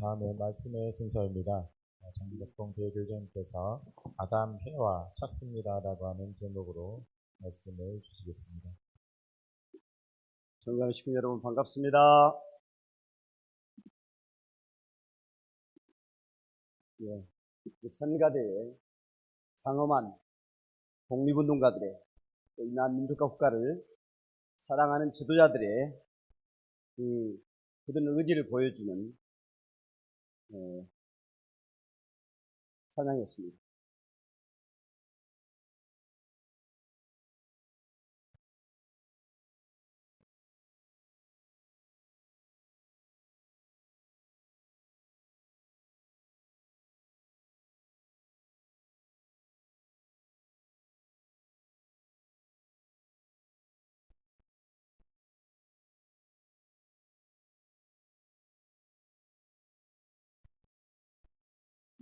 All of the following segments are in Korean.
다음은 말씀의 순서입니다. 정덕봉 대교장님께서 아담 해와 찾습니다라고 하는 제목으로 말씀을 주시겠습니다. 정강 식구 여러분 반갑습니다. 선가대에 장엄한 독립운동가들의 이 민족과 국가를 사랑하는 지도자들의 그런 의지를 보여주는 찬양이었습니다.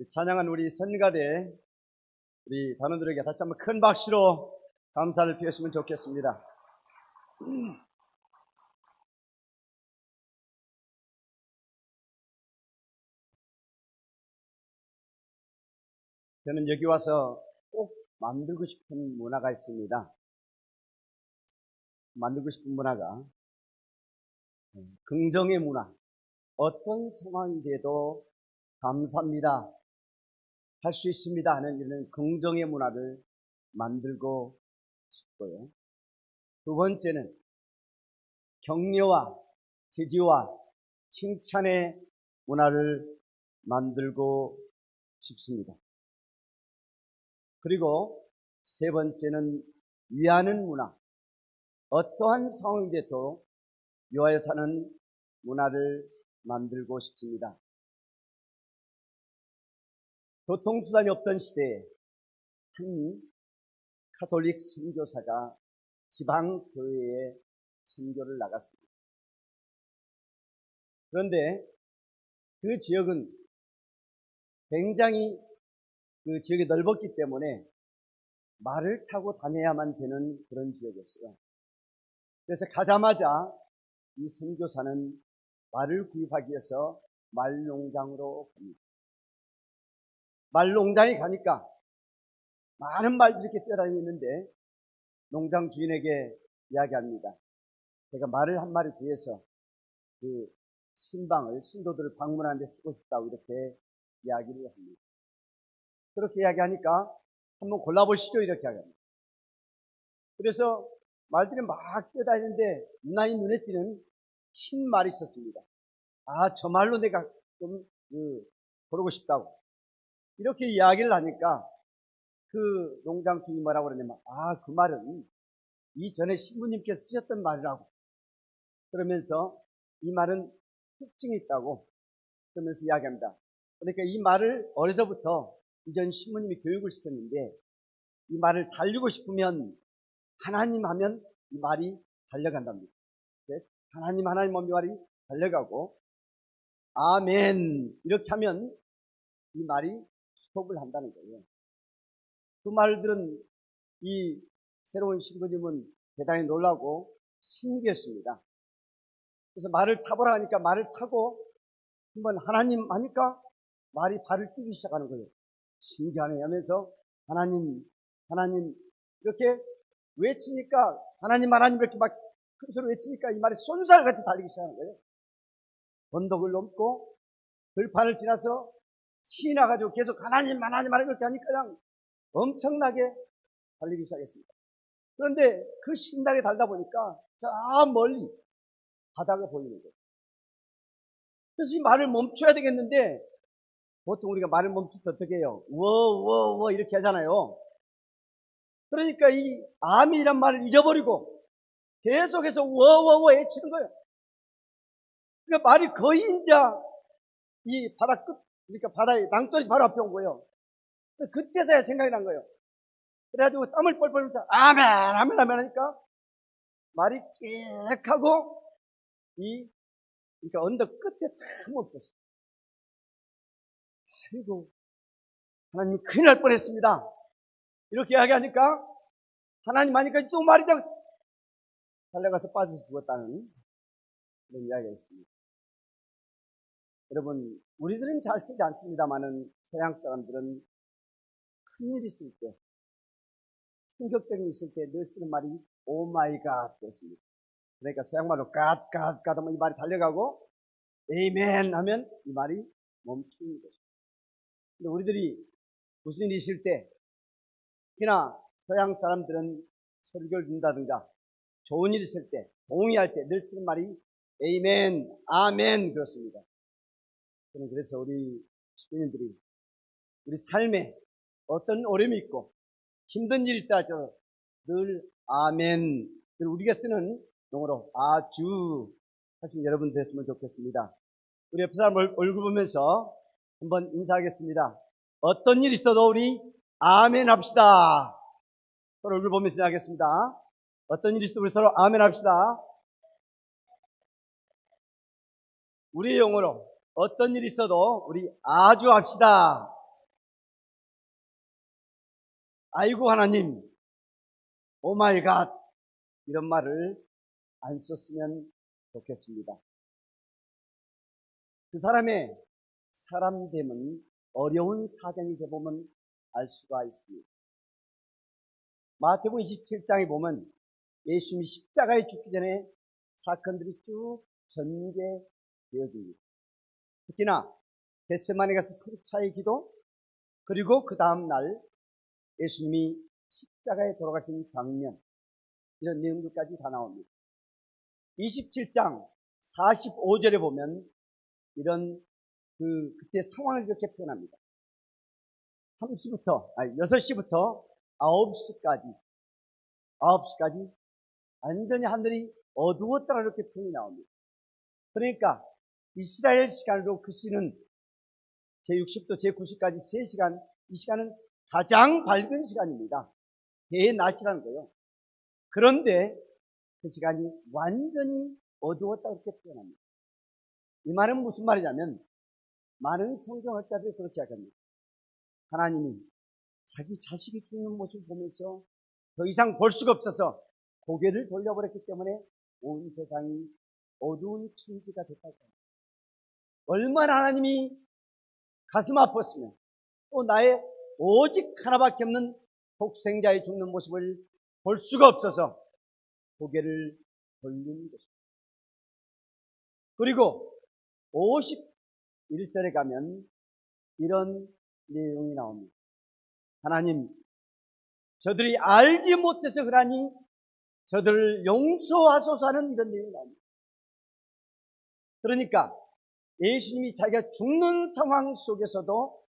찬양한 우리 선가대 우리 단원들에게 다시 한번 큰 박수로 감사를 표했으면 좋겠습니다. 저는 여기 와서 꼭 만들고 싶은 문화가 있습니다. 만들고 싶은 문화가 긍정의 문화. 어떤 상황인데도 감사합니다. 할 수 있습니다 하는 이런 긍정의 문화를 만들고 싶고요. 두 번째는 격려와 지지와 칭찬의 문화를 만들고 싶습니다. 그리고 세 번째는 위하는 문화. 어떠한 상황인데도 위하여 사는 문화를 만들고 싶습니다. 교통수단이 없던 시대에 한 가톨릭 선교사가 지방교회에 선교를 나갔습니다. 그런데 그 지역은 굉장히 그 지역이 넓었기 때문에 말을 타고 다녀야만 되는 그런 지역이었어요. 그래서 가자마자 이 선교사는 말을 구입하기 위해서 말농장으로 갑니다. 말농장에 가니까 많은 말들이 이렇게 뛰어다니는데 농장 주인에게 이야기합니다. 제가 말을 한 마리 구해서 그 신도들을 방문하는 데 쓰고 싶다고 이렇게 이야기를 합니다. 그렇게 이야기하니까 한번 골라보시죠 이렇게 이야기합니다. 그래서 말들이 막 뛰어다니는데 유난히 눈에 띄는 흰 말이 있었습니다. 아, 저 말로 내가 좀 고르고 싶다고 이렇게 이야기를 하니까 그 농장 주인이 뭐라고 그러냐면 아, 그 말은 이전에 신부님께서 쓰셨던 말이라고 그러면서 이 말은 특징이 있다고 그러면서 이야기합니다. 그러니까 이 말을 어려서부터 이전 신부님이 교육을 시켰는데 이 말을 달리고 싶으면 하나님 하면 이 말이 달려간답니다. 하나님 하면 이 말이 달려가고 아멘 이렇게 하면 이 말이 스톱을 한다는 거예요. 그 말들은 이 새로운 신부님은 대단히 놀라고 신기했습니다. 그래서 말을 타보라 하니까 말을 타고 한번 하나님 하니까 말이 발을 뛰기 시작하는 거예요. 신기하네 하면서 하나님 이렇게 외치니까 하나님 이렇게 막 큰 소리로 외치니까 이 말이 쏜살같이 달리기 시작하는 거예요. 언덕을 넘고 들판을 지나서 신이 나가지고 계속 하나님 이렇게 하니까 그냥 엄청나게 달리기 시작했습니다. 그런데 그 신나게 달다 보니까 저 멀리 바다가 보이는 거예요. 그래서 이 말을 멈춰야 되겠는데 보통 우리가 말을 멈출 때 어떻게 해요? 워 이렇게 하잖아요. 그러니까 이 아멘이란 말을 잊어버리고 계속해서 워 외치는 거예요. 그러니까 말이 거의 이제 이 바다 끝, 그러니까 바다의 낭떠러지 바로 앞에 온 거예요. 그때서야 생각이 난 거예요. 그래가지고 땀을 뻘뻘 흘려서 아멘 하니까 말이 끽 하고 그러니까 언덕 끝에 탁 멈췄어요. 아이고 하나님 큰일 날 뻔했습니다. 이렇게 이야기하니까 하나님 하니까 또 말이 달려가서 빠져서 죽었다는 그런 이야기가 있습니다. 여러분, 우리들은 잘 쓰지 않습니다만은 서양 사람들은 큰일 있을 때, 충격적인 일 있을 때 늘 쓰는 말이 오 마이 갓 그렇습니다. 그러니까 서양말로 갓 하면 이 말이 달려가고 에이멘 하면 이 말이 멈추는 것입니다. 근데 우리들이 무슨 일이 있을 때, 특히나 서양 사람들은 설교를 듣는다든가 좋은 일 있을 때, 동의할 때 늘 쓰는 말이 에이멘, 아멘 그렇습니다. 저는 그래서 우리 주민들이 우리 삶에 어떤 어려움이 있고 힘든 일이 있다 할지라도 늘 아멘, 우리가 쓰는 용어로 아주 하신 여러분 됐으면 좋겠습니다. 우리 옆 사람 얼굴 보면서 한번 인사하겠습니다. 어떤 일이 있어도 우리 아멘 합시다. 서로 얼굴 보면서 하겠습니다. 어떤 일이 있어도 우리 서로 아멘 합시다. 우리의 용어로 어떤 일이 있어도 우리 아주 합시다. 아이고 하나님, 오 마이 갓 이런 말을 안 썼으면 좋겠습니다. 그 사람의 사람됨은 어려운 사정이 되보면 알 수가 있습니다. 마태복음 27장에 보면 예수님이 십자가에 죽기 전에 사건들이 쭉 전개되어집니다. 특히나 겟세마네 가서 3차의 기도, 그리고 그 다음날 예수님이 십자가에 돌아가신 장면, 이런 내용들까지 다 나옵니다. 27장 45절에 보면 이런 그때 상황을 이렇게 표현합니다. 6시부터 9시까지 완전히 하늘이 어두웠다가 이렇게 표현이 나옵니다. 그러니까 이스라엘 시간으로 그 시는 제60도 제90까지 3시간, 이 시간은 가장 밝은 시간입니다. 대낮이라는 거예요. 그런데 그 시간이 완전히 어두웠다 이렇게 표현합니다. 이 말은 무슨 말이냐면 많은 성경학자들이 그렇게 이야기합니다. 하나님이 자기 자식이 죽는 모습을 보면서 더 이상 볼 수가 없어서 고개를 돌려버렸기 때문에 온 세상이 어두운 천지가 됐다고 합니다. 얼마나 하나님이 가슴 아팠으면 또 나의 오직 하나밖에 없는 독생자의 죽는 모습을 볼 수가 없어서 고개를 돌리는 것입니다. 그리고 51절에 가면 이런 내용이 나옵니다. 하나님, 저들이 알지 못해서 그러니 저들을 용서하소서 하는 이런 내용이 나옵니다. 그러니까 예수님이 자기가 죽는 상황 속에서도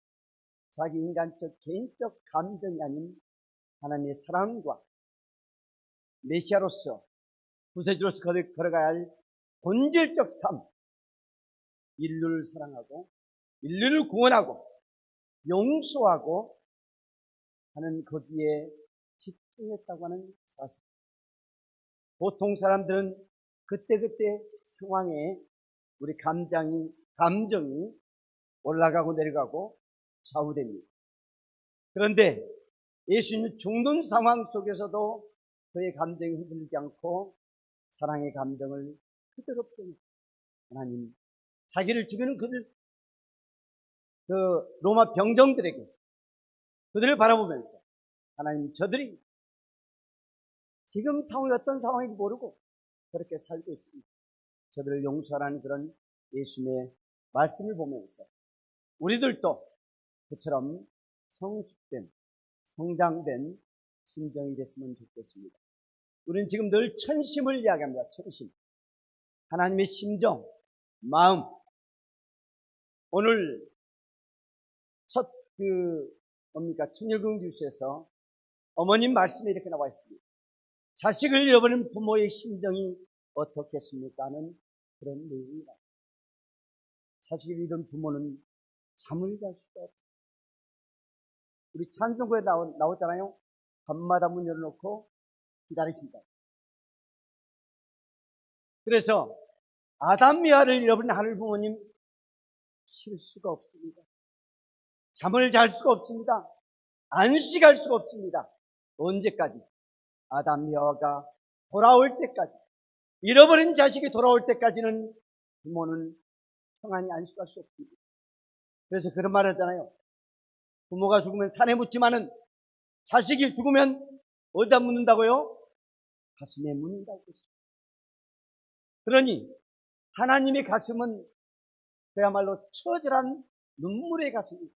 자기 인간적 개인적 감정이 아닌 하나님의 사랑과 메시아로서 구세주로서 걸어가야 할 본질적 삶, 인류를 사랑하고 인류를 구원하고 용서하고 하는 거기에 집중했다고 하는 사실. 보통 사람들은 그때그때 상황에 우리 감정이 올라가고 내려가고 좌우됩니다. 그런데 예수님은 죽는 상황 속에서도 그의 감정이 흔들리지 않고 사랑의 감정을 그대로 표현합니다. 하나님, 자기를 죽이는 그 로마 병정들에게 그들을 바라보면서 하나님, 저들이 지금 상황이 어떤 상황인지 모르고 그렇게 살고 있습니다. 저들을 용서하라는 그런 예수님의 말씀을 보면서 우리들도 그처럼 성숙된, 성장된 심정이 됐으면 좋겠습니다. 우리는 지금 늘 천심을 이야기합니다. 천심. 하나님의 심정, 마음. 오늘 첫 천일국 뉴스에서 어머님 말씀에 이렇게 나와 있습니다. 자식을 잃어버린 부모의 심정이 어떻겠습니까? 하는 그런 내용입니다. 자식을 잃은 부모는 잠을 잘 수가 없어요. 우리 찬송구에 나오잖아요. 밤마다 문 열어놓고 기다리신다. 그래서 아담 미아를 잃어버린 하늘 부모님 쉴 수가 없습니다. 잠을 잘 수가 없습니다. 안식할 수가 없습니다. 언제까지? 아담 미아가 돌아올 때까지, 잃어버린 자식이 돌아올 때까지는 부모는 평안히 안식할 수 없습니다. 그래서 그런 말을 하잖아요. 부모가 죽으면 산에 묻지만은 자식이 죽으면 어디다 묻는다고요? 가슴에 묻는다고 했습니다. 그러니 하나님의 가슴은 그야말로 처절한 눈물의 가슴입니다.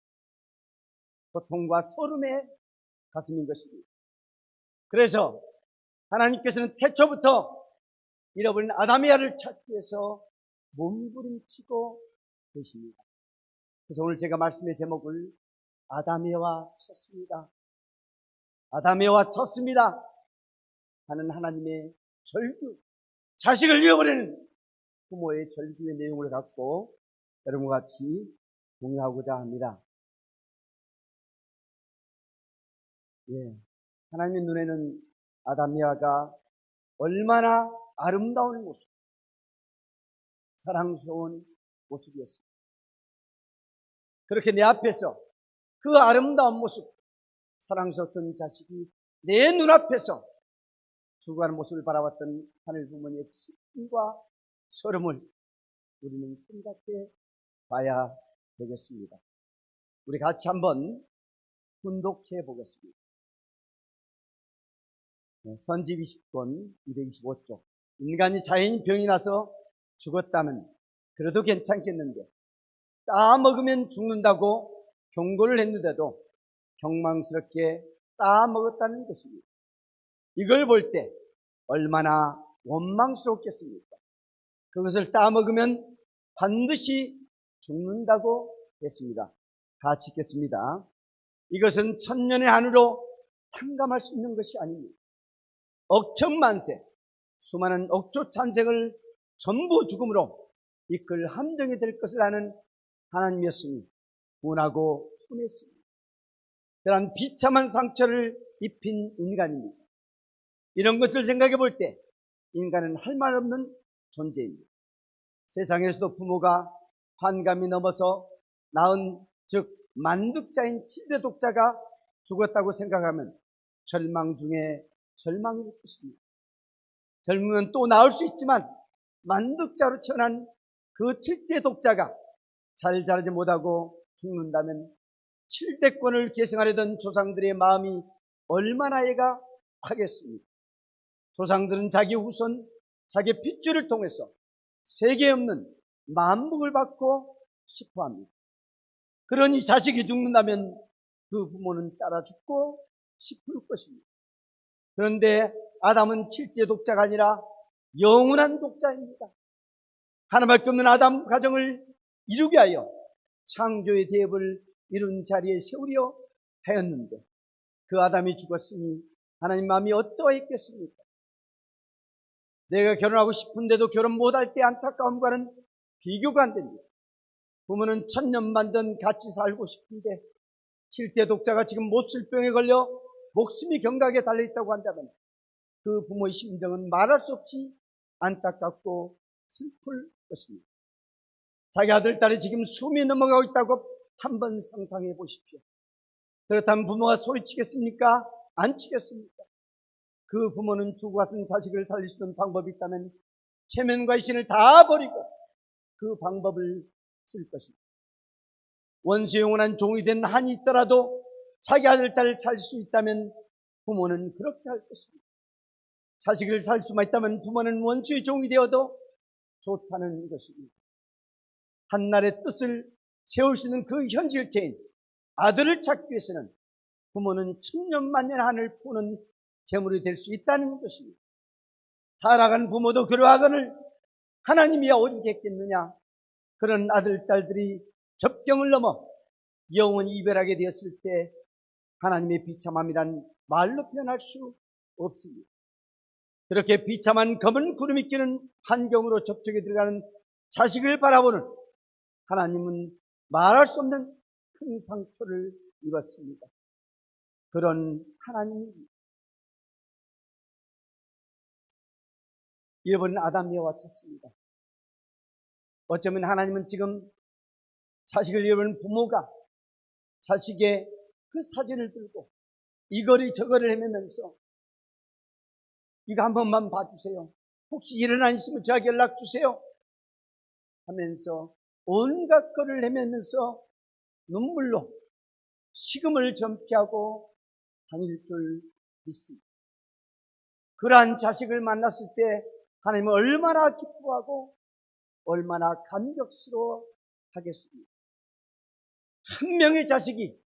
고통과 서름의 가슴인 것입니다. 그래서 하나님께서는 태초부터 잃어버린 아담이아를 찾기 위해서 몸부림치고 계십니다. 그래서 오늘 제가 말씀의 제목을 아담이아와 쳤습니다. 아담이아와 쳤습니다 하는 하나님의 절규, 자식을 잃어버리는 부모의 절규의 내용을 갖고 여러분과 같이 공유하고자 합니다. 하나님의 눈에는 아담이아가 얼마나 아름다운 모습, 사랑스러운 모습이었습니다. 그렇게 내 앞에서 그 아름다운 모습, 사랑스러웠던 자식이 내 눈앞에서 죽어가는 모습을 바라봤던 하늘 부모님의 슬픔과 서름을 우리는 생각해 봐야 되겠습니다. 우리 같이 한번 분독해 보겠습니다. 선지 20권 225쪽. 인간이 자연히 병이 나서 죽었다면 그래도 괜찮겠는데 따 먹으면 죽는다고 경고를 했는데도 경망스럽게 따 먹었다는 것입니다. 이걸 볼 때 얼마나 원망스럽겠습니까? 그것을 따 먹으면 반드시 죽는다고 했습니다. 같이 읽겠습니다. 이것은 천년의 한으로 탕감할 수 있는 것이 아닙니다. 억천만세 수많은 억조 찬생을 전부 죽음으로 이끌 함정이 될 것을 아는 하나님이었으니 분하고 분했습니다. 그러한 비참한 상처를 입힌 인간입니다. 이런 것을 생각해 볼 때 인간은 할 말 없는 존재입니다. 세상에서도 부모가 환감이 넘어서 낳은 즉 만득자인 7대 독자가 죽었다고 생각하면 절망 중에 절망일 것입니다. 젊으면 또 나올 수 있지만 만득자로 태어난 그 7대 독자가 잘 자라지 못하고 죽는다면 7대권을 계승하려던 조상들의 마음이 얼마나 애가 타겠습니까? 조상들은 자기 후손, 자기 핏줄을 통해서 세계 없는 만복을 받고 싶어합니다. 그러니 자식이 죽는다면 그 부모는 따라 죽고 싶을 것입니다. 그런데 아담은 7대 독자가 아니라 영원한 독자입니다. 하나밖에 없는 아담 가정을 이루게 하여 창조의 대업을 이룬 자리에 세우려 하였는데 그 아담이 죽었으니 하나님 마음이 어떠했겠습니까? 내가 결혼하고 싶은데도 결혼 못할 때 안타까움과는 비교가 안 됩니다. 부모는 천년만전 같이 살고 싶은데 7대 독자가 지금 못술병에 걸려 목숨이 경각에 달려있다고 한다면 그 부모의 심정은 말할 수 없이 안타깝고 슬플 것입니다. 자기 아들, 딸이 지금 숨이 넘어가고 있다고 한번 상상해 보십시오. 그렇다면 부모가 소리치겠습니까? 안 치겠습니까? 그 부모는 죽어가신 자식을 살릴 수 있는 방법이 있다면 체면과 이신을 다 버리고 그 방법을 쓸 것입니다. 원수의 영원한 종이 된 한이 있더라도 자기 아들, 딸을 살 수 있다면 부모는 그렇게 할 것입니다. 자식을 살 수만 있다면 부모는 원수의 종이 되어도 좋다는 것입니다. 한날의 뜻을 세울 수 있는 그 현실체인 아들을 찾기 위해서는 부모는 천년만년 한을 푸는 재물이 될 수 있다는 것입니다. 타락한 부모도 그러하거늘 하나님이야 오죽했겠느냐. 그런 아들, 딸들이 접경을 넘어 영원히 이별하게 되었을 때 하나님의 비참함이란 말로 표현할 수 없습니다. 그렇게 비참한 검은 구름이 끼는 환경으로 접촉에 들어가는 자식을 바라보는 하나님은 말할 수 없는 큰 상처를 입었습니다. 그런 하나님입니다. 잃어버린 아담 여호와 찾습니다. 어쩌면 하나님은 지금 자식을 잃어버린 부모가 자식의 그 사진을 들고 이거리 저거리를 헤매면서 이거 한 번만 봐주세요. 혹시 일어나 있으면 저에게 연락 주세요 하면서 온갖 것을 헤매면서 눈물로 식음을 전폐하고 다닐 줄 믿습니다. 그러한 자식을 만났을 때 하나님은 얼마나 기뻐하고 얼마나 감격스러워 하겠습니까? 한 명의 자식이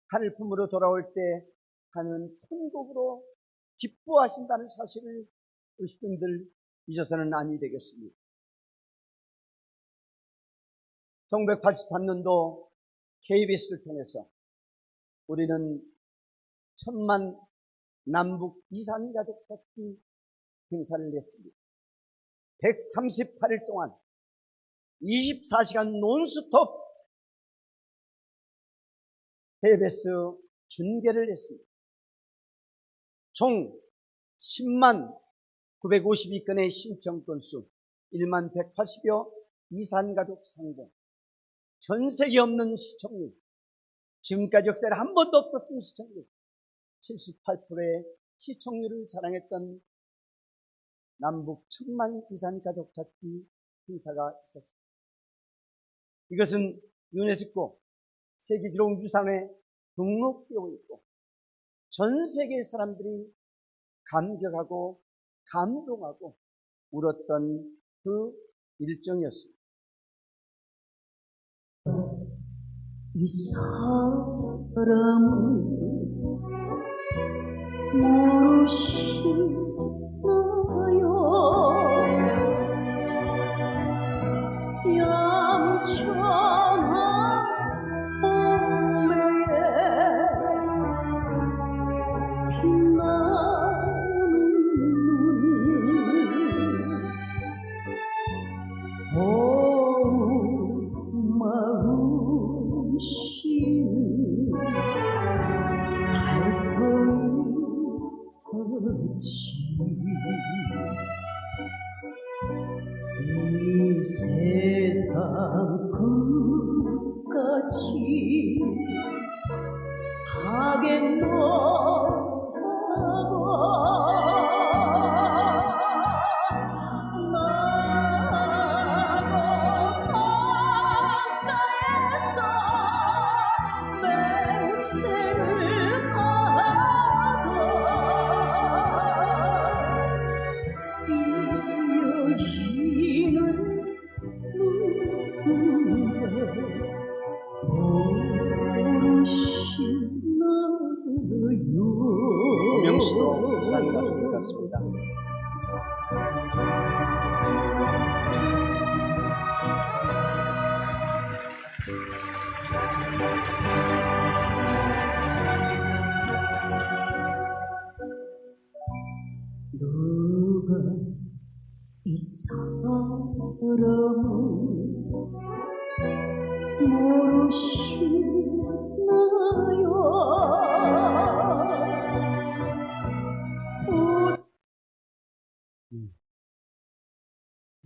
하늘 품으로 돌아올 때 하나님은 천국으로 기뻐하신다는 사실을 의식분들 잊어서는 아니 되겠습니다. 1983년도 KBS를 통해서 우리는 1000만 남북 이산가족 찾기 행사를 냈습니다. 138일 동안 24시간 논스톱 KBS 중계를 했습니다. 총 10만 952건의 신청 건수, 1만 180여 이산가족 상봉, 전세계 없는 시청률, 지금까지 역사에 한 번도 없었던 시청률, 78%의 시청률을 자랑했던 남북 1000만 이산가족 찾기 행사가 있었습니다. 이것은 유네스코 세계기록유산에 등록되어 있고 전 세계 사람들이 감격하고 감동하고 울었던 그 일정이었습니다. 이 사람은 모르시나요? 양천한 봄에 빛나는 눈이 마음씨는 달팽이같이 이 세상 끝까지 가겠노라고 명시도 이산가족이 같습니다. 누가 이 사람은 모르시나요?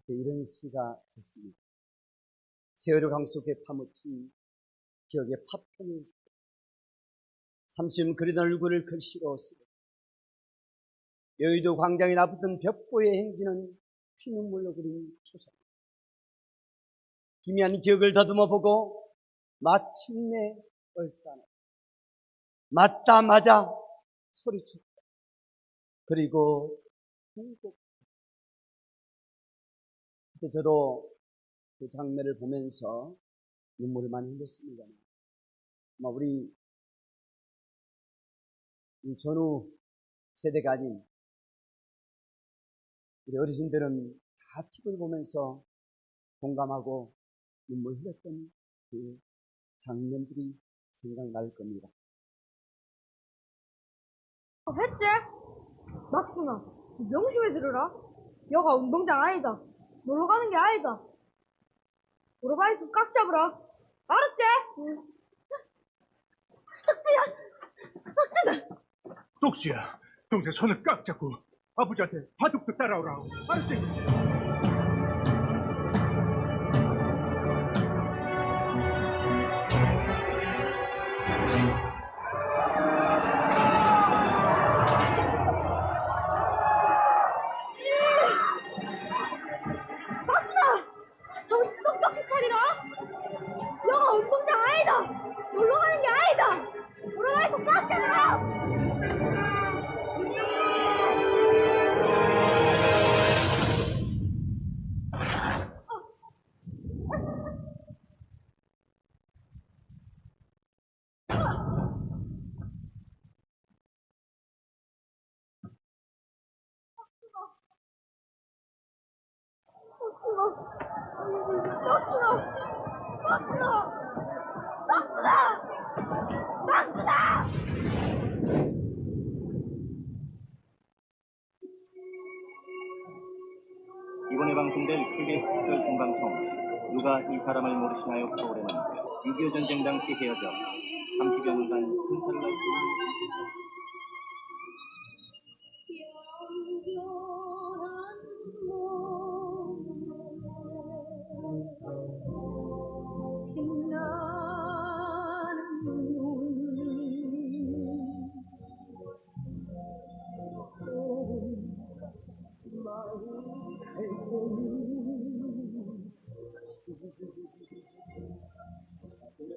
이런 시가 있습니다. 세월의 강속에 파묻힌 기억의 파편이 삼심 그리던 얼굴을 글씨로 쓰고 여의도 광장에 나붙은 벽보에 행지는 피눈물로 그린 초상. 기미한 기억을 다듬어 보고 마침내 얼싸나 맞다 맞아 소리쳤다. 그리고 행복. 그때 저도 그 장면을 보면서 눈물을 많이 흘렸습니다. 아마 우리 이 전후 세대가 아닌 우리 어르신들은 다 TV를 보면서 공감하고 눈물 흘렸던 그 장면들이 생각날 겁니다. 했지? 막순아, 명심해 들으라. 여가 운동장 아니다. 놀러 가는 게 아니다. 오토바이스 꽉 잡으라. 알았지? 덕수야! 독수야, 동생 손을 꽉 잡고 아버지한테 바둑도 따라오라. 알았지? 박순아! 정신 똑똑히 차리라. 박순아! 박순아! 박순아! 박순아! 이번에 방송된 KBS 특별 생방송 누가 이 사람을 모르시나요 프로그램은 6.25 전쟁 당시 헤어져 30여 년간 큰살을 낳고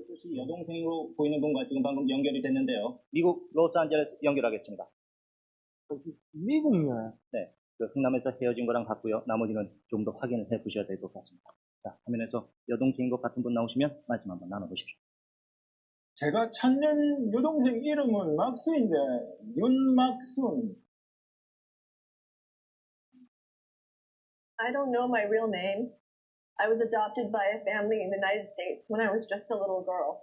소식 여동생으로 보이는 분과 지금 방금 연결이 됐는데요. 미국 로스앤젤레스 연결하겠습니다. 미국요? 네, 그 흥남에서 헤어진 거랑 같고요. 나머지는 좀 더 확인을 해 보셔야 될 것 같습니다. 자, 화면에서 여동생인 것 같은 분 나오시면 말씀 한번 나눠보십시오. 제가 찾는 여동생 이름은 막수인데 윤막순. I don't know my real name. I was adopted by a family in the United States when I was just a little girl.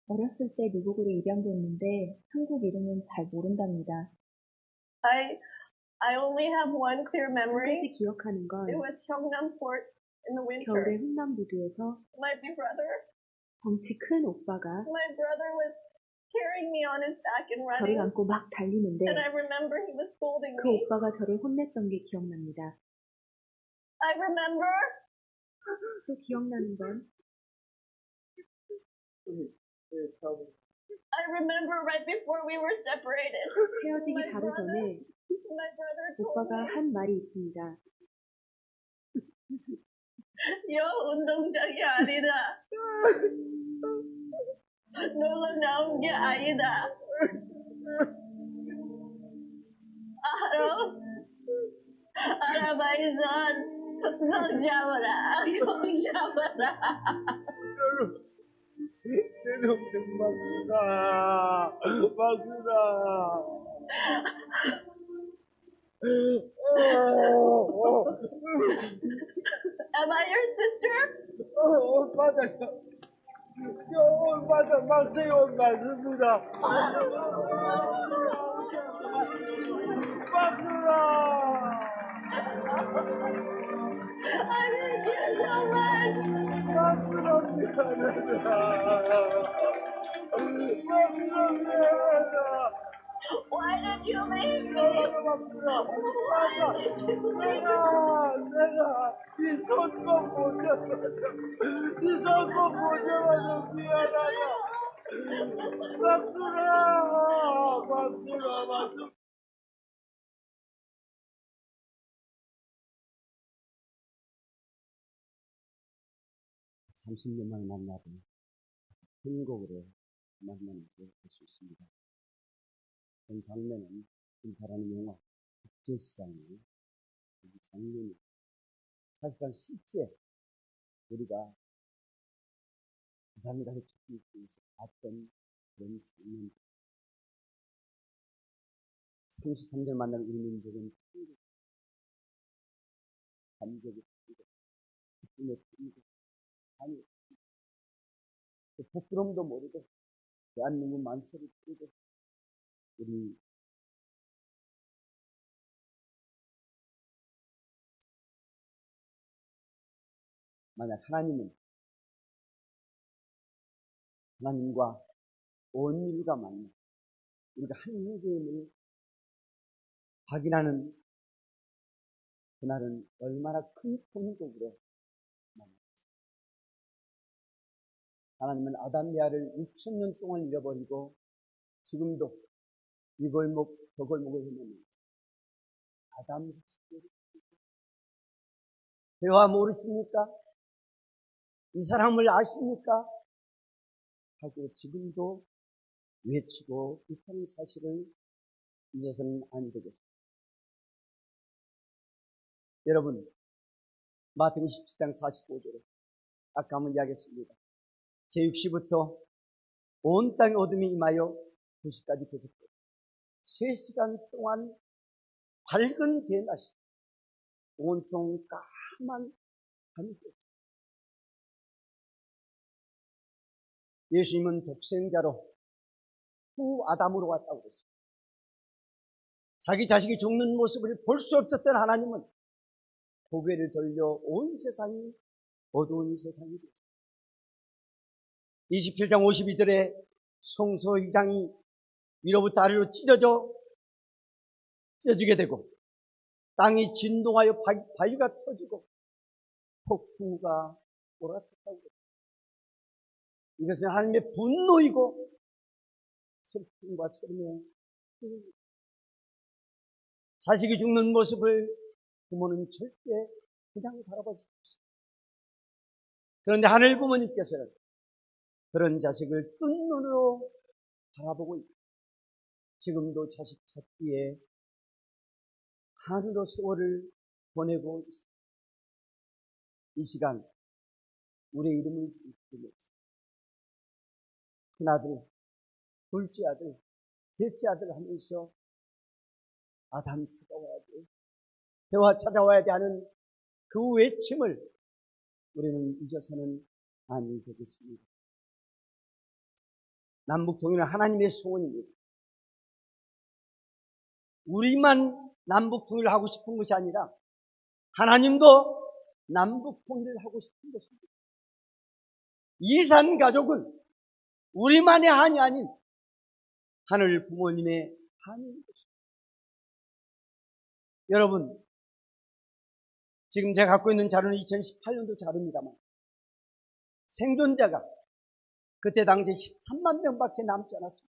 어렸을 때 미국으로 입양됐는데 한국 이름은 잘 모른답니다. I only have one clear 한 가지 memory. 기억하는 건 It was Gyeongnam Port in the 겨울에 winter. 흥남부두에서 My big brother 덩치 큰 오빠가 was carrying me on his back and 저를 running. 안고 막 달리는데 And I remember he was scolding 그 me. 오빠가 저를 혼냈던 게 기억납니다. I remember 또 기억나는 건 right before we were separated. 헤어지기 바로 전에 My brother told 오빠가 me, 한 말이 있습니다. 여 운동장이 아니다. 너가 나온 게 아니다. 알아봐이선 너 잡아라. 너 잡아라. 내 동생 막수다. 막수다. Am I your sister? 맞았어. 맞아. 막수요, 맞습니다. 막수다. I miss you so much. 막수다, 미안하다. Why did you leave me? Why did you leave me? 내가 이 손목 못 잡아서 미안하다. 막수라. 30년 만에 만나던 행복으로 만나는 걸 볼 수 있습니다. 본 장면은 인파라는 영화 국제시장의 이 장면이 사실상 실제 우리가 부산을 가서 축구에서 봤던 그런 장면. 33년 만난 우리 민족은 감격이 풀리고 기쁨에 풀리고 아니 부끄러움도 모르고 대한민국 만세를 풀리고 우리 만약 하나님과 온 인류가 만나 우리가 한 인류임을 확인하는 그날은 얼마나 큰 통곡으로 만났습니다. 하나님은 아담리아를 6,000년 동안 잃어버리고 지금도 이 골목 저 골목을 헤매면서 아담 시대를 대화 모르십니까? 이 사람을 아십니까? 하고 지금도 외치고 있다는 사실을 잊어서는 안 되겠습니다. 여러분, 마태복음 17장 45절에 아까 한번 이야기했습니다. 제6시부터 온 땅에 어둠이 임하여 2시까지 계속돼요. 3시간 동안 밝은 대낮이 온통 까만 예수님은 독생자로 후 아담으로 왔다고 그랬습니다. 자기 자식이 죽는 모습을 볼 수 없었던 하나님은 고개를 돌려 온 세상이 어두운 세상이 되었습니다. 27장 52절에 성소의장이 위로부터 아래로 찢어지게 되고 땅이 진동하여 바위가 터지고 폭풍우가 몰아쳤다고 합니다. 이것은 하나님의 분노이고 슬픔과 소름의 힘입니다. 자식이 죽는 모습을 부모는 절대 그냥 바라볼 수 없습니다. 그런데 하늘 부모님께서는 그런 자식을 뜬 눈으로 바라보고 있고 지금도 자식 찾기에 하늘로 세월을 보내고 있습니다. 이 시간 우리의 이름을 부르겠습니다. 큰아들, 둘째 아들, 셋째 아들 하면서 아담 찾아와야 돼, 대화 찾아와야 돼 하는 그 외침을 우리는 잊어서는 아니 되겠습니다. 남북통일은 하나님의 소원입니다. 우리만 남북통일을 하고 싶은 것이 아니라 하나님도 남북통일을 하고 싶은 것입니다. 이산 가족은 우리만의 한이 아닌 하늘 부모님의 한인 것입니다. 여러분, 지금 제가 갖고 있는 자료는 2018년도 자료입니다만 생존자가 그때 당시 13만 명밖에 남지 않았습니다.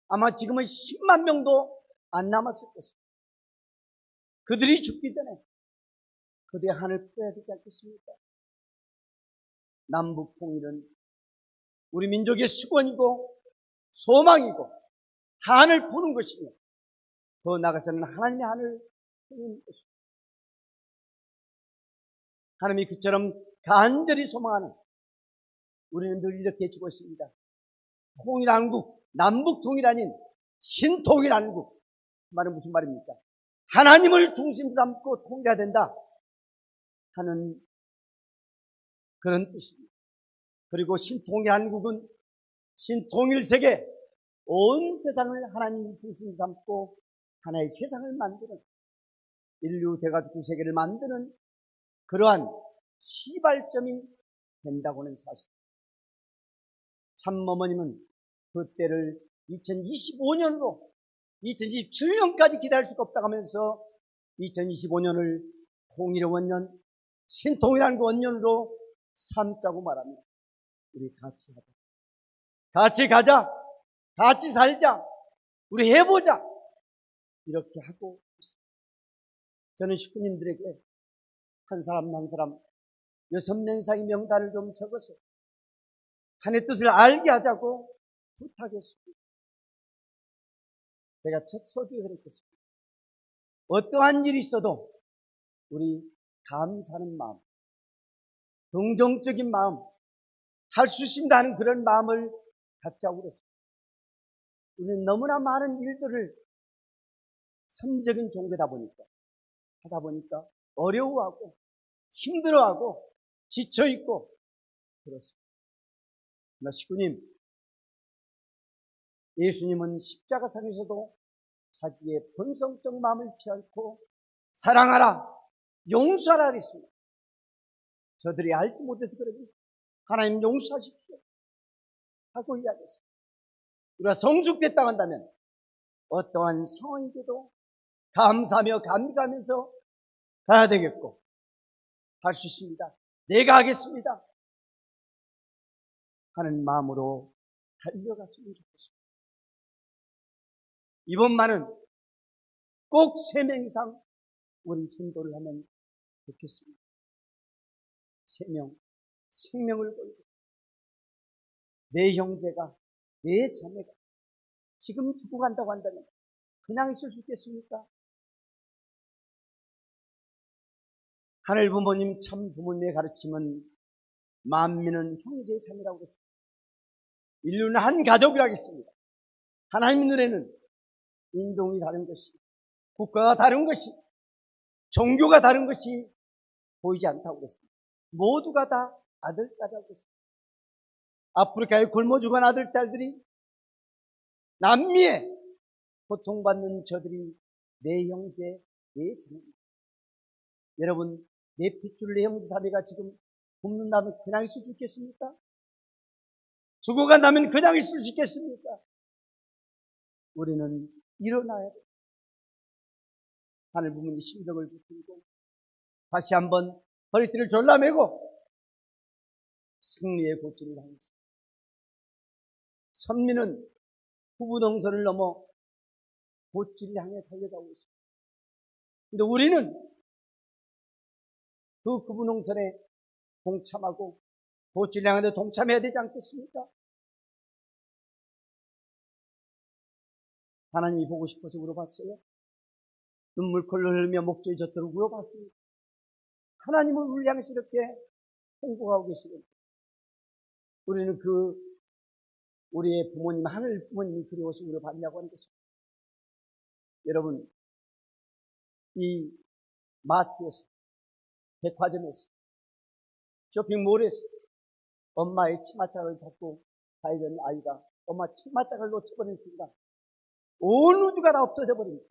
아마 지금은 10만 명도 안 남았을 것입니다. 그들이 죽기 전에 그들의 한을 풀어야 되지 않겠습니까? 남북 통일은 우리 민족의 수건이고 소망이고 한을 푸는 것이며 더 나아가서는 하나님의 한을 푸는 것입니다. 하나님이 그처럼 간절히 소망하는 우리는 늘 이렇게 해주고 있습니다. 통일한국, 남북통일 아닌 신통일한국. 그 말은 무슨 말입니까? 하나님을 중심 삼고 통일해야 된다 하는 그런 뜻입니다. 그리고 신통일한국은 신통일세계, 온 세상을 하나님 중심 삼고 하나의 세상을 만드는, 인류 대가족 세계를 만드는 그러한 시발점이 된다고 하는 사실. 참어머님은 그때를 2025년으로 2027년까지 기다릴 수가 없다고 하면서 2025년을 통일의 원년, 신통일한 그 원년으로 삼자고 말합니다. 우리 같이 하자. 같이 가자. 같이 살자. 우리 해보자. 이렇게 하고 있습니다. 저는 식구님들에게 한 사람 한 사람 6명 이상의 명단을 좀 적어서 하나님의 뜻을 알게 하자고 부탁했습니다. 제가 첫 서두에 그랬겠습니다. 어떠한 일이 있어도 우리 감사하는 마음, 긍정적인 마음, 할 수 있습니다 하는 그런 마음을 갖자고 그랬습니다. 우리는 너무나 많은 일들을 선적인 종교다 보니까 하다 보니까 어려워하고 힘들어하고 지쳐있고 그렇습니다. 그러나 식구님, 예수님은 십자가상에서도 자기의 본성적 마음을 피하고 사랑하라, 용서하라 그랬습니다. 저들이 알지 못해서 그러니 하나님 용서하십시오 하고 이야기했습니다. 우리가 성숙됐다고 한다면 어떠한 상황인데도 감사하며 감격하면서 가야 되겠고 할 수 있습니다. 내가 하겠습니다 하는 마음으로 달려갔으면 좋겠습니다. 이번만은 꼭 3명 이상 우리 선도를 하면 좋겠습니다. 3명, 생명을 걸고 내 형제가, 내 자매가 지금 죽어간다고 한다면 그냥 있을 수 있겠습니까? 하늘 부모님, 참 부모님의 가르침은 만민은 형제 자매라고 그랬습니다. 인류는 한 가족이라고 했습니다. 하나님 눈에는 인종이 다른 것이, 국가가 다른 것이, 종교가 다른 것이 보이지 않다고 그랬습니다. 모두가 다 아들, 딸이라고 그랬습니다. 아프리카에 굶어 죽은 아들, 딸들이 남미에 고통받는 저들이 내 형제, 내 자매입니다. 여러분, 내 핏줄 내 형제 자매가 지금 굶는다면 그냥 있을 수 있겠습니까? 죽어간다면 그냥 있을 수 있겠습니까? 우리는 일어나야 돼요. 하늘 부모님 심정을 붙들고 다시 한번 허리띠를 졸라매고 승리의 고치를 향해서 선미는 후부동선을 넘어 고치를 향해 달려가고 있습니다. 근데 우리는 그 후부동선에 동참하고 고치를 향해 동참해야 되지 않겠습니까? 하나님이 보고 싶어서 물어봤어요. 눈물콜로 흘리며 목조에 젖도록 물어봤습니다. 하나님은 우리를 향해서 이렇게 홍보하고 계시거든요. 우리는 우리의 부모님, 하늘 부모님이 그리워서 물어봤냐고 하는 것입니다. 여러분, 이 마트에서, 백화점에서, 쇼핑몰에서 엄마의 치마짝을 잡고 가려는 아이가 엄마 치마짝을 놓쳐버린 순간 온 우주가 다 없어져 버립니다.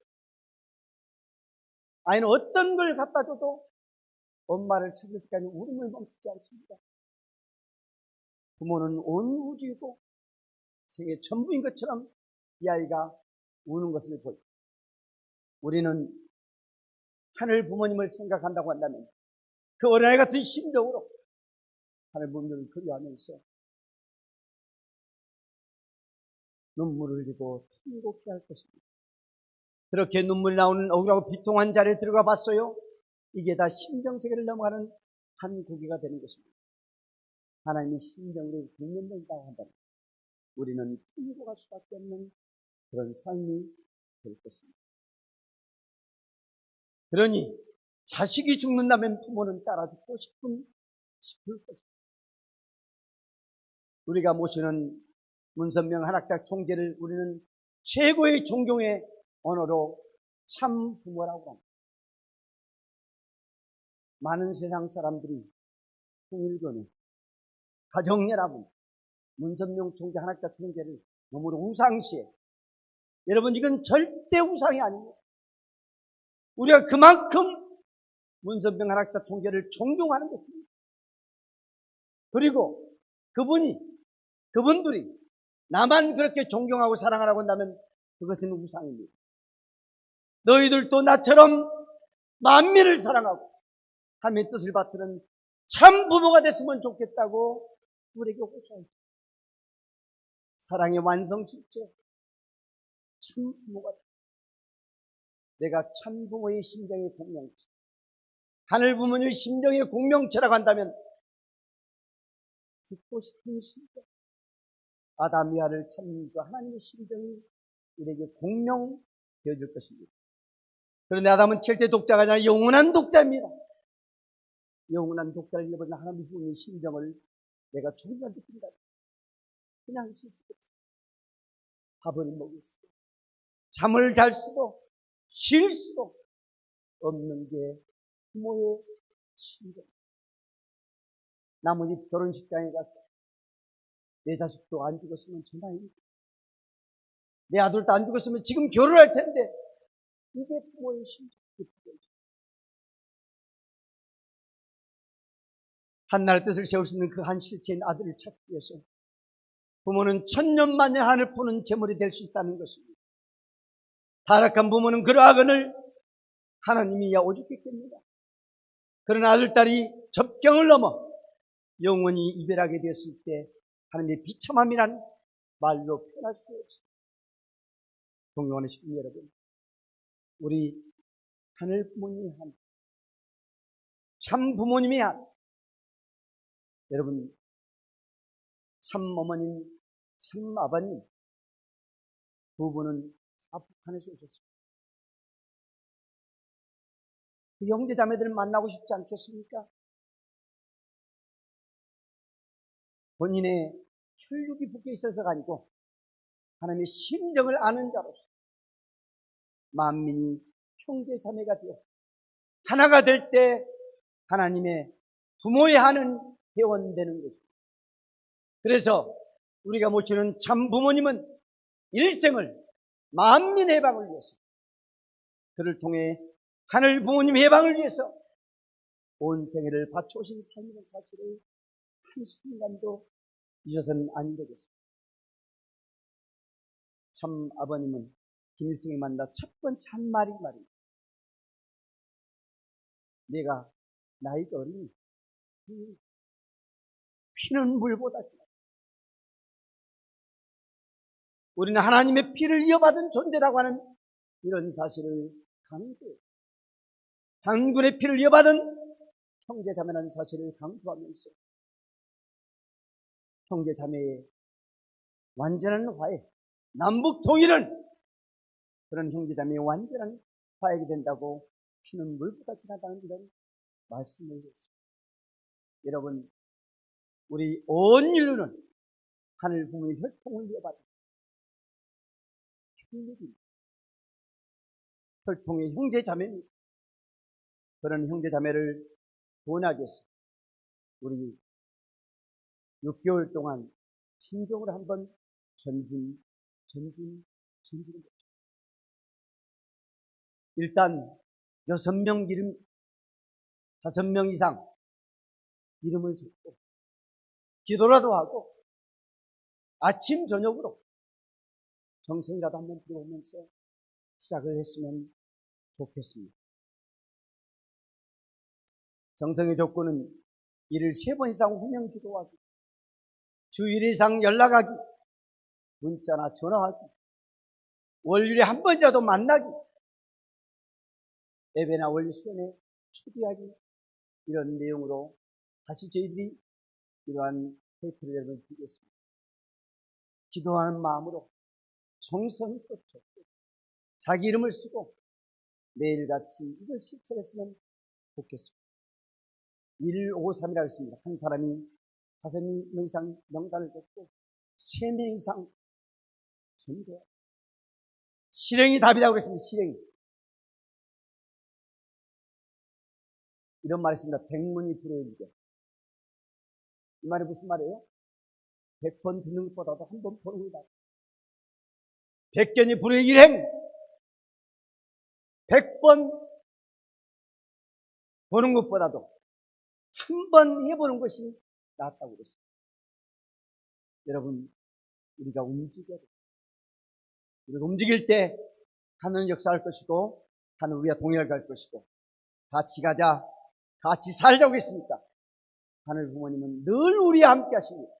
아이는 어떤 걸 갖다 줘도 엄마를 찾을 때까지 울음을 멈추지 않습니다. 부모는 온 우주이고 세계 전부인 것처럼 이 아이가 우는 것을 보입니다. 우리는 하늘 부모님을 생각한다고 한다면 그 어린아이 같은 심정으로 하늘 부모님을 그리워하면서 눈물을 흘리고 통곡해 할 것입니다. 그렇게 눈물이 나오는 억울하고 비통한 자리에 들어가 봤어요. 이게 다 심정세계를 넘어가는 한 고기가 되는 것입니다. 하나님이 심정으로 국면된다고 한다면 우리는 통곡할 수밖에 없는 그런 삶이 될 것입니다. 그러니 자식이 죽는다면 부모는 따라 죽고 싶을 것입니다. 우리가 모시는 문선명 한학자 총재를 우리는 최고의 존경의 언어로 참 부모라고 합니다. 많은 세상 사람들이 통일교는 가정연합은 문선명 총재 한학자 총재를 너무나 우상시해. 여러분, 이건 절대 우상이 아닙니다. 우리가 그만큼 문선명 한학자 총재를 존경하는 것입니다. 그리고 그분들이 나만 그렇게 존경하고 사랑하라고 한다면 그것은 우상입니다. 너희들도 나처럼 만민을 사랑하고 하나님의 뜻을 받드는 참 부모가 됐으면 좋겠다고 우리에게 호소합니다. 사랑의 완성실제, 참 부모가 됐다. 내가 참 부모의 심정의 공명체, 하늘 부모님의 심정의 공명체라고 한다면 죽고 싶은 심정, 아담이아를 찾는 그 하나님의 심정이 우리에게 공명되어질 것입니다. 그런데 아담은 절대 독자가 아니라 영원한 독자입니다. 영원한 독자를 잃어버린 하나님 부모님의 심정을 내가 조금만 느낀다. 그냥 있을 수가 없어요. 밥을 먹을 수도, 잠을 잘 수도, 쉴 수도 없는 게 부모의 심정. 나머지 결혼식장에 가서 내 자식도 안 죽었으면 전화입니다. 내 아들도 안 죽었으면 지금 결혼할 텐데 이게 부모의 심정. 한나라의 뜻을 세울 수 있는 그 한 실체인 아들을 찾기 위해서 부모는 천년만년 하늘 푸는 제물이 될 수 있다는 것입니다. 타락한 부모는 그 악은을 하나님이야 오죽했겠습니다. 그런 아들, 딸이 접경을 넘어 영원히 이별하게 되었을 때 하나님의 비참함이란 말로 표현할 수 없습니다. 존경하는 식구 여러분, 우리 하늘 부모님이 한 참 부모님이 한 여러분, 참 어머님, 참 아버님 두 분은 다 북한에서 오셨습니다. 그 형제 자매들을 만나고 싶지 않겠습니까? 본인의 혈육이 붙어 있어서가 아니고 하나님의 심정을 아는 자로서 만민이 형제 자매가 되어 하나가 될 때 하나님의 부모에 하는 회원되는 것입니다. 그래서 우리가 모시는 참 부모님은 일생을 만민 해방을 위해서, 그를 통해 하늘 부모님 해방을 위해서 온 생애를 바쳐오신 삶이라는 사실을 한순간도 잊어서는 안 되겠습니다. 참 아버님은 김일성이 만나 첫 번째 한 말입니다. 내가 나이가 어리니 피는 물보다 진하다. 우리는 하나님의 피를 이어받은 존재라고 하는 이런 사실을 강조해요. 단군의 피를 이어받은 형제자매라는 사실을 강조하면서 형제자매의 완전한 화해, 남북 통일은 그런 형제자매의 완전한 화해가 된다고 피는 물보다 진하다는 이런 말씀을 했습니다. 여러분, 우리 온 인류는 하늘 부모의 혈통을 이어받은 형제입니다. 혈통의 형제자매입니다. 그런 형제자매를 구원하기 위해서 우리 6개월 동안 신종을 한번 전진을 일단 6명 이름, 5명 이상 이름을 적고 기도라도 하고 아침 저녁으로 정성이라도 한번 들어오면서 시작을 했으면 좋겠습니다. 정성의 조건은 일을 3번 이상 후명 기도하기, 주 1일 이상 연락하기, 문자나 전화하기, 월요일에 한 번이라도 만나기, 예배나 원리 수련회 초대하기, 이런 내용으로 다시 저희들이 이러한 테이프를 여러분 드리겠습니다. 기도하는 마음으로 정성껏 적고 자기 이름을 쓰고 매일같이 이걸 실천했으면 좋겠습니다. 153이라고 했습니다. 한 사람이 5명 이상 명단을 줬고 3명 이상 전도해요. 실행이 답이라고 했습니다. 실행이. 이런 말이 있습니다. 100문이 불여일견. 이 말이 무슨 말이에요? 100번 듣는 것보다도 한 번 보는 거다. 100견이 불여일행. 100번 보는 것보다도 한 번 해보는 것이 낫다고 그랬습니다. 여러분, 우리가 움직여야 돼요. 우리가 움직일 때 하늘은 역사할 것이고 하늘 우리가 동행을 갈 것이고 같이 가자, 같이 살자고 했으니까 하늘 부모님은 늘 우리와 함께 하십니다.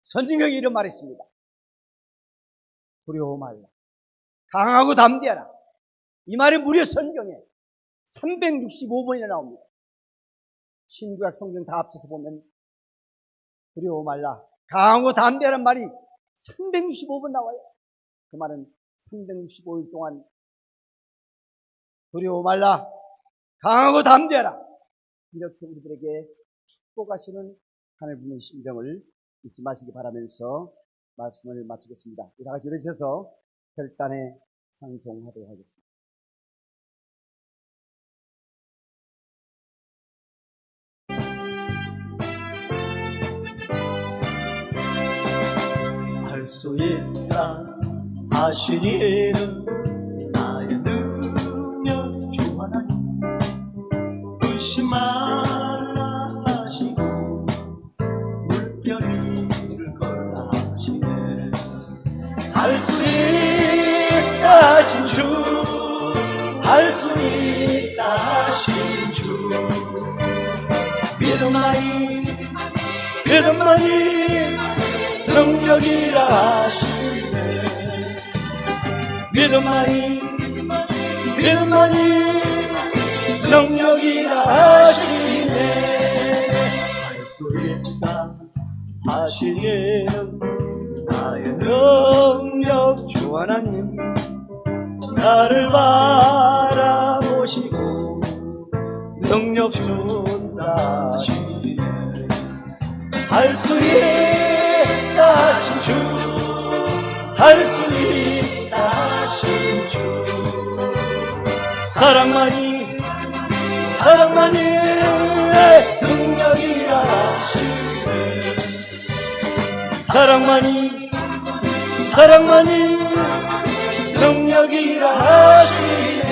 선진경이 이런 말했습니다. 두려워 말라. 강하고 담대하라. 이 말이 무려 성경에 365번이나 나옵니다. 신구약 성경 다 합쳐서 보면 두려워 말라, 강하고 담대하라는 말이 365번 나와요. 그 말은 365일 동안 두려워 말라, 강하고 담대하라, 이렇게 우리들에게 축복하시는 하늘 부모의 심정을 잊지 마시기 바라면서 말씀을 마치겠습니다. 다 같이 일어서서 결단에 찬송하도록 하겠습니다. 할 수 있다 하신 이는 나의 능력 주 하나님, 의심 말라 하시고 물결 위를 걸라 하시네. 할 수 있다 하신 주, 할 수 있다 하신 주, 믿음만이 능력이라 하시네. 믿음만이 능력이라 하시네. 할 수 있다 하신 이는 나의 능력 주 하나님, 나를 바라보시고 능력 준다 하시네. 할 수 있다 하신 주, 할 수 있다 하신 주, 사랑만이 능력이라 하시네. 사랑만이 능력이라 하시네.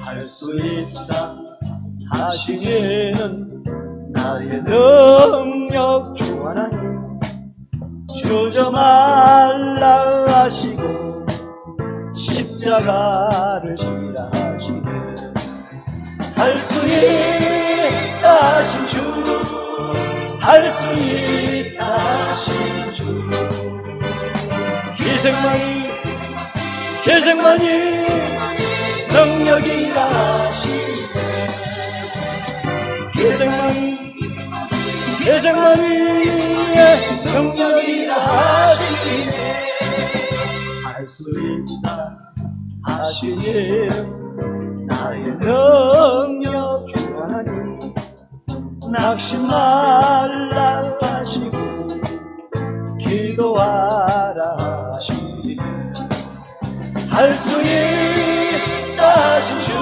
할 수 있다 하시기에는 나의 능력 주 하나님 주저 말라 하시고 십자가를 지라 하시네. 할 수 있다 하신 주, 할 수 있다 하신 주. 희생만이 능력이라 하시네. 희생만이 능력이라 하시네. 할 수 있다 하시네. 나의 능력 주 하나님 낙심 말라 하시고 기도하라 하시네. 할 수 있다 하신 주,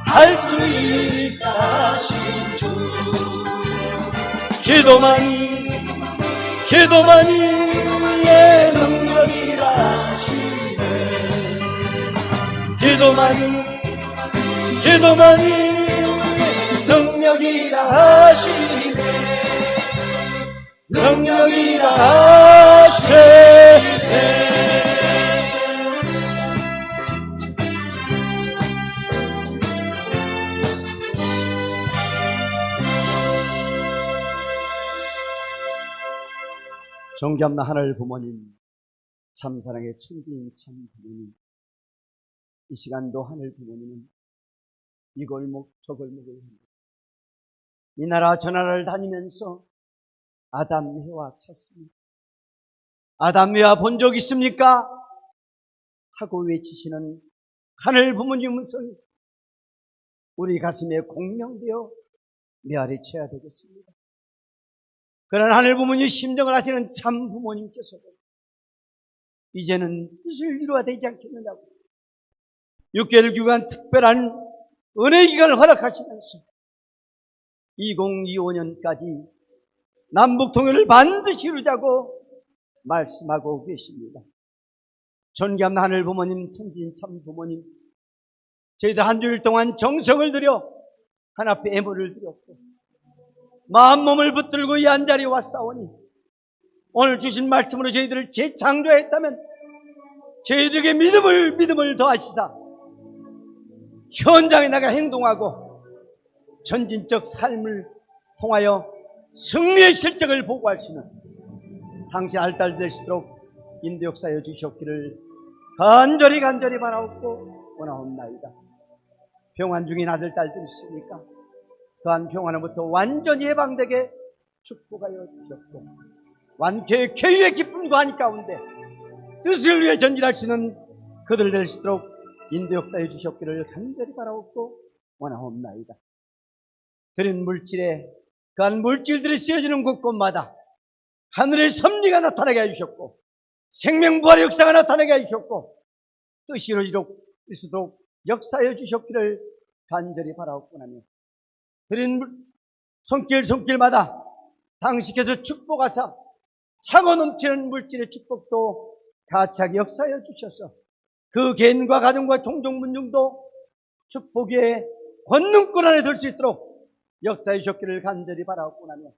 할 수 있다 하신 주. 기도만이 의 능력이라 하시네. 기도만이 능력이라 하시네. 능력이라 하시네. 존귀합나 하늘 부모님, 참사랑의 천지인 참 부모님, 이 시간도 하늘 부모님은 이 골목 저 골목을 이 나라 저 나라를 다니면서 아담 해와 찾습니다. 아담 해와 본 적 있습니까? 하고 외치시는 하늘 부모님 음성이 우리 가슴에 공명되어 메아리쳐야 되겠습니다. 그런 하늘 부모님 심정을 하시는 참 부모님께서도 이제는 뜻을 이루어야 되지 않겠느냐고 6개월 기간 특별한 은혜 기간을 허락하시면서 2025년까지 남북 통일을 반드시 이루자고 말씀하고 계십니다. 존귀한 하늘 부모님, 천지인 참 부모님, 저희들 한 주일 동안 정성을 들여 하나님께 애물을 드렸고 마음 몸을 붙들고 이 한자리에 왔사오니 오늘 주신 말씀으로 저희들을 재창조했다면 저희들에게 믿음을 더하시사 현장에 나가 행동하고 전진적 삶을 통하여 승리의 실적을 보고할 수 있는 당신 알딸 되시도록 인도 역사여 주시옵기를 간절히 바라옵고 원하옵나이다. 평안 중인 아들 딸들 있습니까? 그한 평안으로부터 완전히 해방되게 축복하여 주셨고 완쾌의 쾌유의 기쁨 거하니 가운데 뜻을 위해 전진할 수 있는 그들 될 수 있도록 인도 역사해 주셨기를 간절히 바라옵고 원하옵나이다. 드린 물질에 그한 물질들이 쓰여지는 곳곳마다 하늘의 섭리가 나타나게 해주셨고 생명부활의 역사가 나타나게 해주셨고 뜻이 이루어지도록 역사해 주셨기를 간절히 바라옵고 하며 드린 손길마다 당신께서 축복하사 차고 넘치는 물질의 축복도 가차하게 역사하여 주셔서 그 개인과 가정과 종족문중도 축복의 권능권 안에 들 수 있도록 역사해 주셨기를 간절히 바라옵고 하며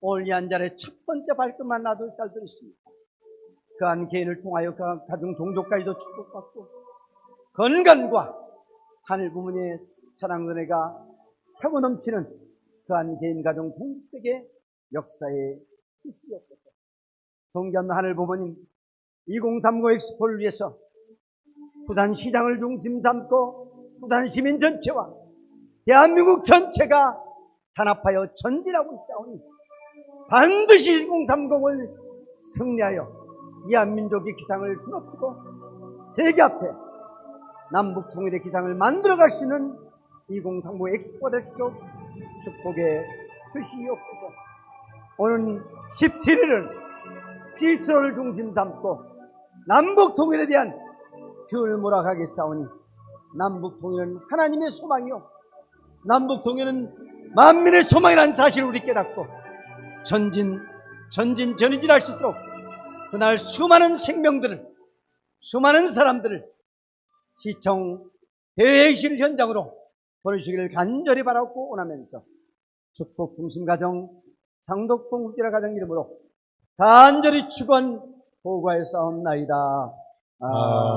오늘 이 한자리에 첫 번째 발끝만 놔둘 딸들이 있습니다. 그 한 개인을 통하여 그 가정 종족까지도 축복받고 건강과 하늘 부모님의 사랑 은혜가 차고 넘치는 그한 개인 가정 종족에게 역사에 주시옵소서. 존귀한 하늘 부모님 2030 엑스포를 위해서 부산시장을 중심 삼고 부산 시민 전체와 대한민국 전체가 단합하여 전진하고 있사오니 반드시 2030을 승리하여 이한민족의 기상을 드높이고 세계 앞에 남북 통일의 기상을 만들어갈 수 있는 2030 엑스포 될수록 축복해 주시옵소서. 오늘 17일은 스스로를 중심 삼고 남북 통일에 대한 기운을 몰아가게 싸우니 남북 통일은 하나님의 소망이요, 남북 통일은 만민의 소망이라는 사실을 우리 깨닫고 전진할 수 있도록 그날 수많은 생명들을, 수많은 사람들을 시청 대회의실 현장으로 보내주시기를 간절히 바라고 원하면서 축복 중심가정 상덕동 국제라 가정 이름으로 간절히 축원 보고하여 싸움나이다.